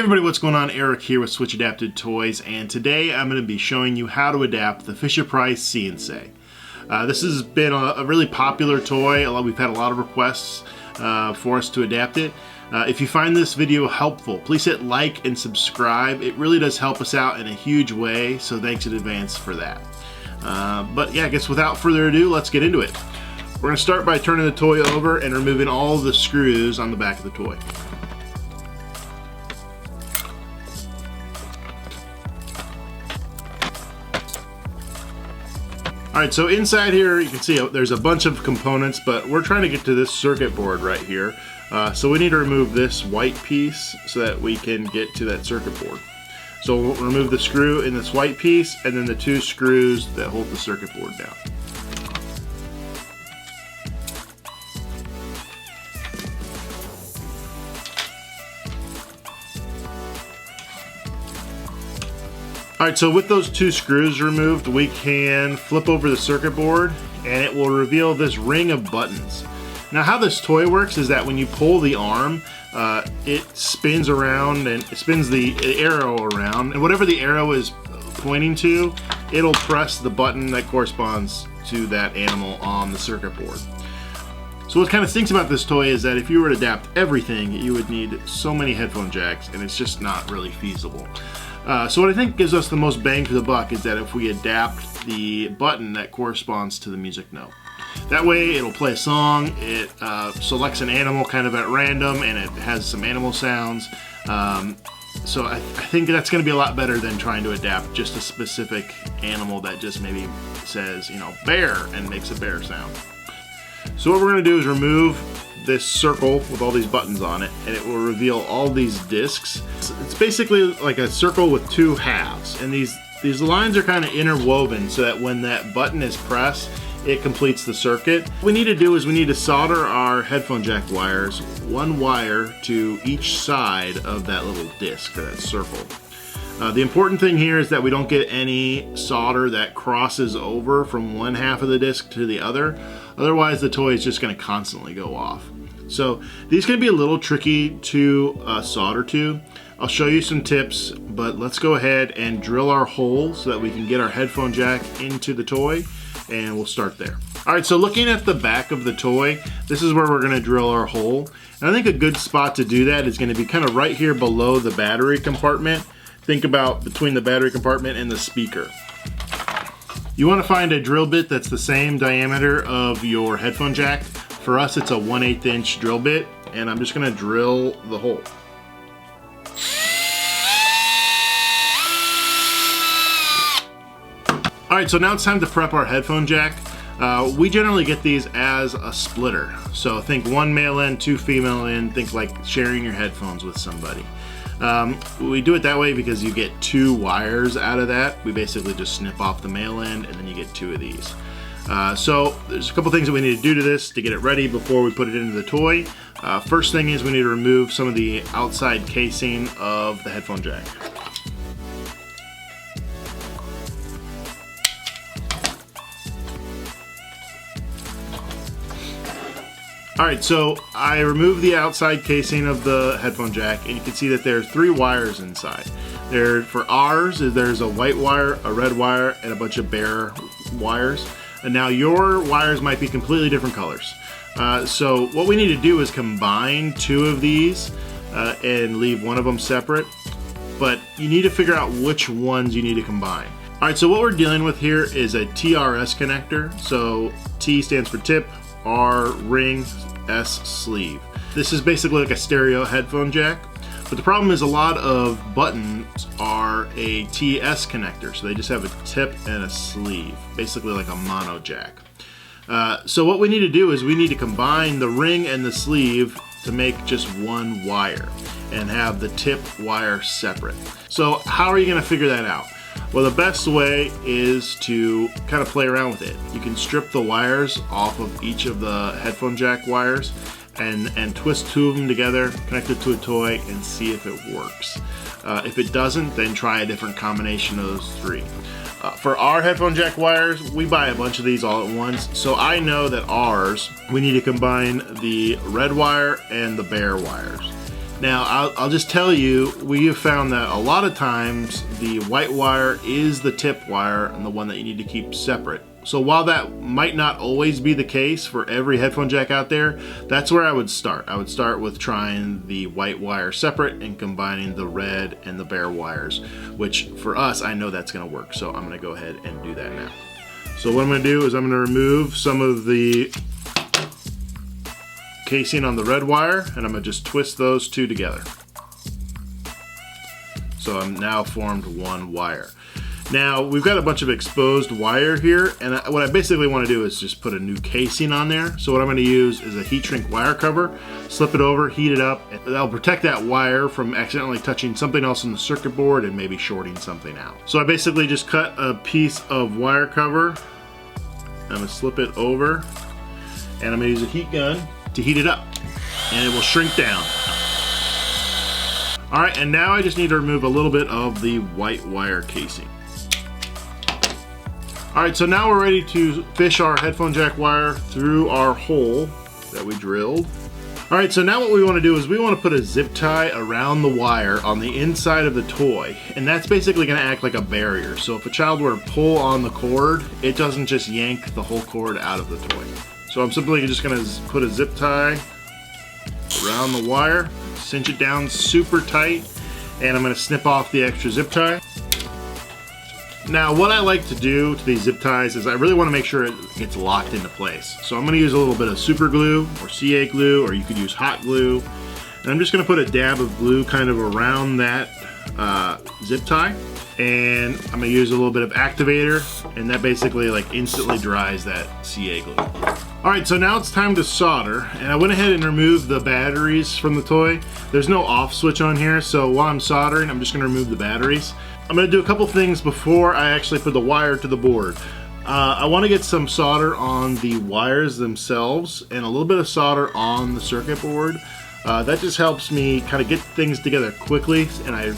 everybody, what's going on? Eric here with Switch Adapted Toys, and today I'm going to be showing you how to adapt the Fisher-Price See 'n Say. This has been a really popular toy. We've had a lot of requests for us to adapt it. If you find this video helpful, please hit like and subscribe. It really does help us out in a huge way, so thanks in advance for that. But yeah, I guess without further ado, let's get into it. We're going to start by turning the toy over and removing all the screws on the back of the toy. Alright, so inside here you can see there's a bunch of components, but we're trying to get to this circuit board right here. So we need to remove this white piece so that we can get to that circuit board. So we'll remove the screw in this white piece and then the two screws that hold the circuit board down. Alright, so with those two screws removed, we can flip over the circuit board and it will reveal this ring of buttons. Now how this toy works is that when you pull the arm, it spins around and it spins the arrow around, and whatever the arrow is pointing to, it'll press the button that corresponds to that animal on the circuit board. So what kind of stinks about this toy is that if you were to adapt everything, you would need so many headphone jacks, and it's just not really feasible. So what I think gives us the most bang for the buck is that if we adapt the button that corresponds to the music note. That way it'll play a song, it selects an animal kind of at random, and it has some animal sounds. So I think that's going to be a lot better than trying to adapt just a specific animal that just maybe says, you know, bear, and makes a bear sound. So what we're going to do is remove this circle with all these buttons on it, and it will reveal all these discs. It's basically like a circle with two halves, and these lines are kind of interwoven so that when that button is pressed, it completes the circuit. What we need to do is we need to solder our headphone jack wires, one wire to each side of that little disc or that circle. The important thing here is that we don't get any solder that crosses over from one half of the disc to the other. Otherwise the toy is just going to constantly go off. So these can be a little tricky to solder to. I'll show you some tips, but let's go ahead and drill our hole so that we can get our headphone jack into the toy, and we'll start there. Alright, so looking at the back of the toy, this is where we're going to drill our hole. And I think a good spot to do that is going to be kind of right here below the battery compartment. Think about between the battery compartment and the speaker. You want to find a drill bit that's the same diameter of your headphone jack. For us, it's a 1/8 inch drill bit, and I'm just going to drill the hole. Alright, so now it's time to prep our headphone jack. We generally get these as a splitter. So think one male end, two female end. Think like sharing your headphones with somebody. We do it that way because you get two wires out of that. We basically just snip off the male end and then you get two of these. So there's a couple things that we need to do to this to get it ready before we put it into the toy. First thing is we need to remove some of the outside casing of the headphone jack. Alright, so I removed the outside casing of the headphone jack, and you can see that there are three wires inside. For ours, there's a white wire, a red wire, and a bunch of bare wires. And now your wires might be completely different colors. So what we need to do is combine two of these and leave one of them separate. But you need to figure out which ones you need to combine. Alright, so what we're dealing with here is a TRS connector. So T stands for tip, R ring, S sleeve. This is basically like a stereo headphone jack, but the problem is a lot of buttons are a TS connector, so they just have a tip and a sleeve, basically like a mono jack. So what we need to do is we need to combine the ring and the sleeve to make just one wire and have the tip wire separate. So how are you going to figure that out? Well, the best way is to kind of play around with it. You can strip the wires off of each of the headphone jack wires and twist two of them together, connect it to a toy, and see if it works. If it doesn't, then try a different combination of those three. For our headphone jack wires, we buy a bunch of these all at once, so I know that ours, we need to combine the red wire and the bare wires. Now, I'll just tell you, we have found that a lot of times the white wire is the tip wire and the one that you need to keep separate. So while that might not always be the case for every headphone jack out there, that's where I would start. I would start with trying the white wire separate and combining the red and the bare wires, which for us, I know that's gonna work. So I'm gonna go ahead and do that now. So what I'm gonna do is I'm gonna remove some of the casing on the red wire, and I'm gonna just twist those two together. So I'm now formed one wire. Now we've got a bunch of exposed wire here, and what I basically want to do is just put a new casing on there. So what I'm going to use is a heat shrink wire cover, slip it over, heat it up, and that'll protect that wire from accidentally touching something else on the circuit board and maybe shorting something out. So I basically just cut a piece of wire cover, I'm going to slip it over, and I'm going to use a heat gun to heat it up, and it will shrink down. All right, and now I just need to remove a little bit of the white wire casing. All right, so now we're ready to fish our headphone jack wire through our hole that we drilled. All right, so now what we want to do is we want to put a zip tie around the wire on the inside of the toy, and that's basically going to act like a barrier. So if a child were to pull on the cord, it doesn't just yank the whole cord out of the toy. So I'm simply just going to put a zip tie around the wire, cinch it down super tight, and I'm going to snip off the extra zip tie. Now what I like to do to these zip ties is I really want to make sure it gets locked into place. So I'm going to use a little bit of super glue or CA glue, or you could use hot glue. And I'm just going to put a dab of glue kind of around that zip tie. And I'm going to use a little bit of activator, and that basically like instantly dries that CA glue. Alright, so now it's time to solder, and I went ahead and removed the batteries from the toy. There's no off switch on here, so while I'm soldering, I'm just going to remove the batteries. I'm going to do a couple things before I actually put the wire to the board. I want to get some solder on the wires themselves and a little bit of solder on the circuit board. That just helps me kind of get things together quickly, and I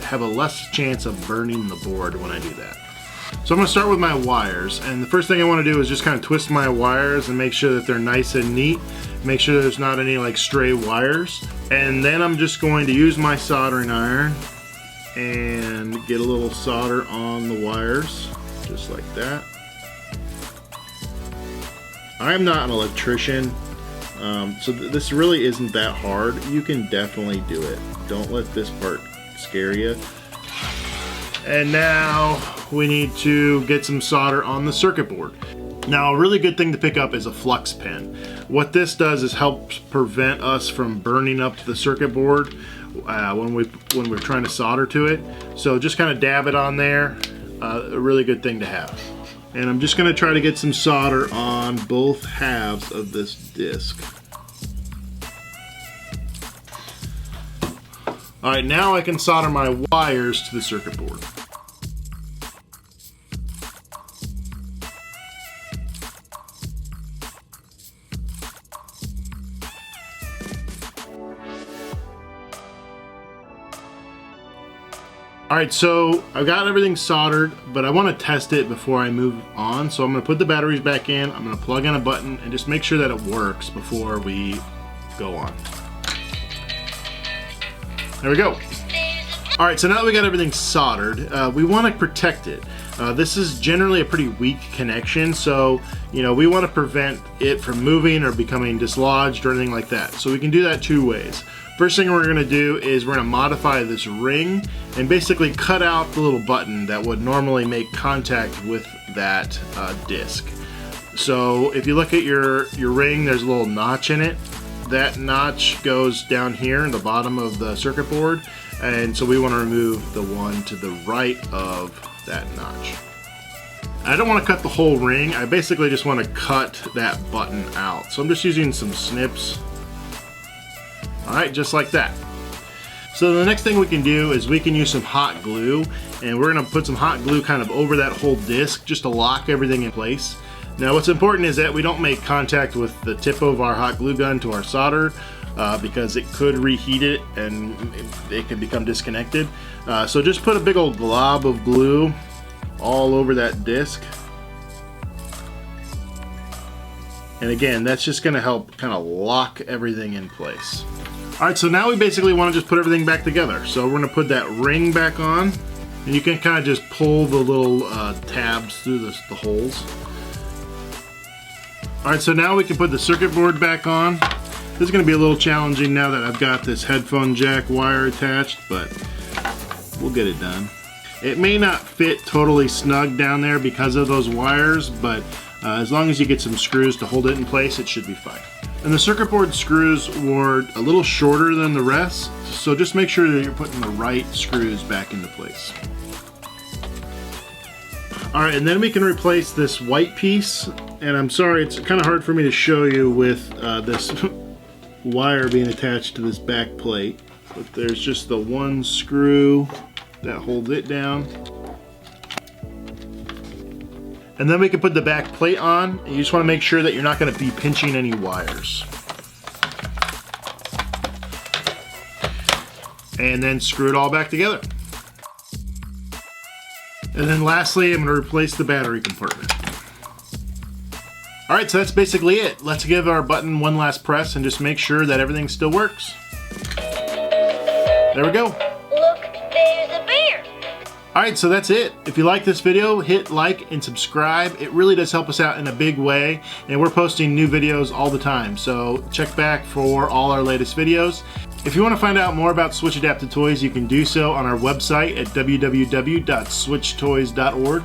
have a less chance of burning the board when I do that. So I'm going to start with my wires, and the first thing I want to do is just kind of twist my wires and make sure that they're nice and neat. Make sure there's not any like stray wires. And then I'm just going to use my soldering iron and get a little solder on the wires, just like that. I'm not an electrician, so this really isn't that hard. You can definitely do it. Don't let this part scare you. And now we need to get some solder on the circuit board. Now a really good thing to pick up is a flux pen. What this does is helps prevent us from burning up the circuit board when we're trying to solder to it. So just kind of dab it on there. A really good thing to have. And I'm just going to try to get some solder on both halves of this disc. Alright, now I can solder my wires to the circuit board. Alright, so I've got everything soldered, but I want to test it before I move on. So I'm going to put the batteries back in, I'm going to plug in a button, and just make sure that it works before we go on. There we go. Alright, so now that we got everything soldered, we want to protect it. This is generally a pretty weak connection, so we want to prevent it from moving or becoming dislodged or anything like that. So we can do that two ways. First thing we're going to do is we're going to modify this ring and basically cut out the little button that would normally make contact with that disc. So if you look at your ring, there's a little notch in it. That notch goes down here in the bottom of the circuit board, and so we want to remove the one to the right of that notch. I don't want to cut the whole ring, I basically just want to cut that button out. So I'm just using some snips. Alright, just like that. So the next thing we can do is we can use some hot glue, and we're going to put some hot glue kind of over that whole disc just to lock everything in place. Now what's important is that we don't make contact with the tip of our hot glue gun to our solder because it could reheat it and it could become disconnected. So just put a big old glob of glue all over that disc. And again, that's just going to help kind of lock everything in place. All right, so now we basically want to just put everything back together. So we're going to put that ring back on, and you can kind of just pull the little tabs through the holes. All right, so now we can put the circuit board back on. This is going to be a little challenging now that I've got this headphone jack wire attached, but we'll get it done. It may not fit totally snug down there because of those wires, but as long as you get some screws to hold it in place, it should be fine. And the circuit board screws were a little shorter than the rest, so just make sure that you're putting the right screws back into place. All right, and then we can replace this white piece, and I'm sorry, it's kind of hard for me to show you with this wire being attached to this back plate, but there's just the one screw that holds it down. And then we can put the back plate on. You just want to make sure that you're not going to be pinching any wires. And then screw it all back together. And then lastly, I'm going to replace the battery compartment. All right, so that's basically it. Let's give our button one last press and just make sure that everything still works. There we go. Look, there's a bear. All right, so that's it. If you like this video, hit like and subscribe. It really does help us out in a big way, and we're posting new videos all the time, so check back for all our latest videos. If you want to find out more about Switch Adapted Toys, you can do so on our website at www.switchtoys.org.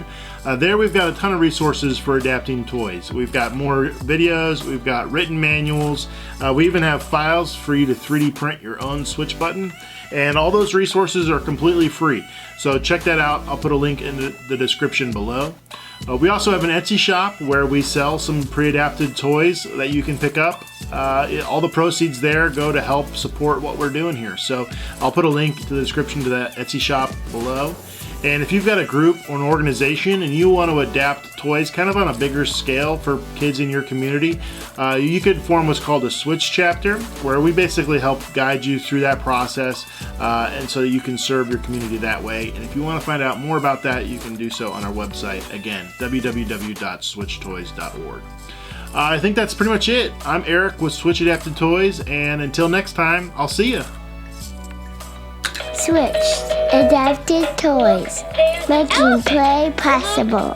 There we've got a ton of resources for adapting toys. We've got more videos, we've got written manuals, we even have files for you to 3D print your own Switch button, and all those resources are completely free. So check that out. I'll put a link in the description below. We also have an Etsy shop where we sell some pre-adapted toys that you can pick up. All the proceeds there go to help support what we're doing here. So I'll put a link to the description to that Etsy shop below. And if you've got a group or an organization and you want to adapt toys kind of on a bigger scale for kids in your community, you could form what's called a Switch chapter, where we basically help guide you through that process and so that you can serve your community that way. And if you want to find out more about that, you can do so on our website, again, www.switchtoys.org. I think that's pretty much it. I'm Eric with Switch Adapted Toys, and until next time, I'll see you. Switch Adapted Toys, making play possible.